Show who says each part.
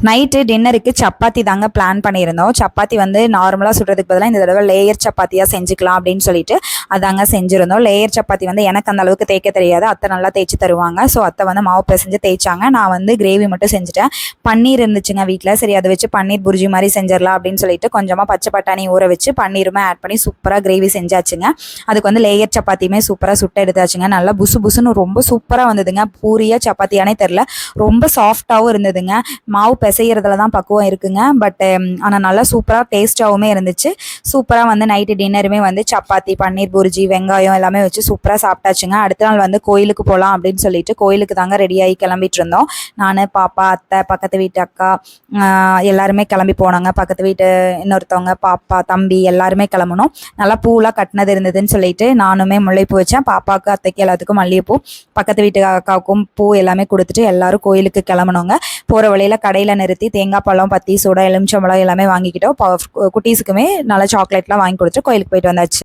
Speaker 1: Night டின்னருக்கு சப்பாத்தி தாங்க plan பண்ணியிருந்தோம். சப்பாத்தி வந்து நார்மலாக சுடுறதுக்கு பதிலாக இந்த தடவை லேயர் சப்பாத்தியாக செஞ்சுக்கலாம் அப்படின்னு சொல்லிட்டு அதாங்க செஞ்சுருந்தோம். லேயர் சப்பாத்தி வந்து எனக்கு அந்த அளவுக்கு தேய்க்க தெரியாது, அத்தை நல்லா தேய்ச்சி தருவாங்க. ஸோ அத்தை வந்து மாவு பிசைஞ்சு தேய்ச்சாங்க. நான் வந்து கிரேவி மட்டும் செஞ்சுட்டேன். பன்னீர் இருந்துச்சுங்க வீட்டில், சரி அதை வச்சு பன்னீர் புர்ஜி மாதிரி செஞ்சிடலாம் அப்படின்னு சொல்லிட்டு கொஞ்சமாக பச்சை பட்டாணி ஊற வச்சு பன்னீருமே ஆட் பண்ணி சூப்பராக கிரேவி செஞ்சாச்சுங்க. அதுக்கு வந்து லேயர் சப்பாத்தியுமே சூப்பராக சுட்ட எடுத்தாச்சுங்க. நல்லா புசு புசுன்னு ரொம்ப சூப்பராக வந்ததுங்க. பூரியா சப்பாத்தியானே தெரில, ரொம்ப சாஃப்டாகவும் இருந்ததுங்க. மாவு செய்கிறதுல தான் பக்குவம் இருக்குங்க. பட் ஆனால் நல்லா சூப்பராக டேஸ்ட்டாகவுமே இருந்துச்சு. சூப்பராக வந்து நைட்டு டின்னருமே வந்து சப்பாத்தி, பன்னீர் புர்ஜி, வெங்காயம் எல்லாமே வச்சு சூப்பராக சாப்பிட்டாச்சுங்க. அடுத்த நாள் வந்து கோயிலுக்கு போகலாம் அப்படின்னு சொல்லிட்டு கோயிலுக்கு தாங்க ரெடியாகி கிளம்பிட்டு இருந்தோம். நான், பாப்பா, அத்தை, பக்கத்து வீட்டு அக்கா எல்லாருமே கிளம்பி போனாங்க. பக்கத்து வீட்டு இன்னொருத்தவங்க, பாப்பா, தம்பி எல்லாருமே கிளம்பணும். நல்லா பூலாம் கட்டினது இருந்ததுன்னு சொல்லிட்டு நானுமே முல்லைப்பூ வச்சேன். பாப்பாவுக்கு, அத்தைக்கு எல்லாத்துக்கும் மல்லிகைப்பூ, பக்கத்து வீட்டு அக்காவுக்கும் பூ எல்லாமே கொடுத்துட்டு எல்லாரும் கோயிலுக்கு கிளம்பணுங்க. போகிற வழியில் கடையில் நிறுத்தி தேங்காய் பழம், பத்தி, சோடா, எலுமிச்சம்பழம் எல்லாமே வாங்கிக்கிட்டோம். குட்டீஸுக்குமே நல்லா சாக்லேட்லாம் வாங்கி கொடுத்துட்டு கோயிலுக்கு போயிட்டு வந்தாச்சு.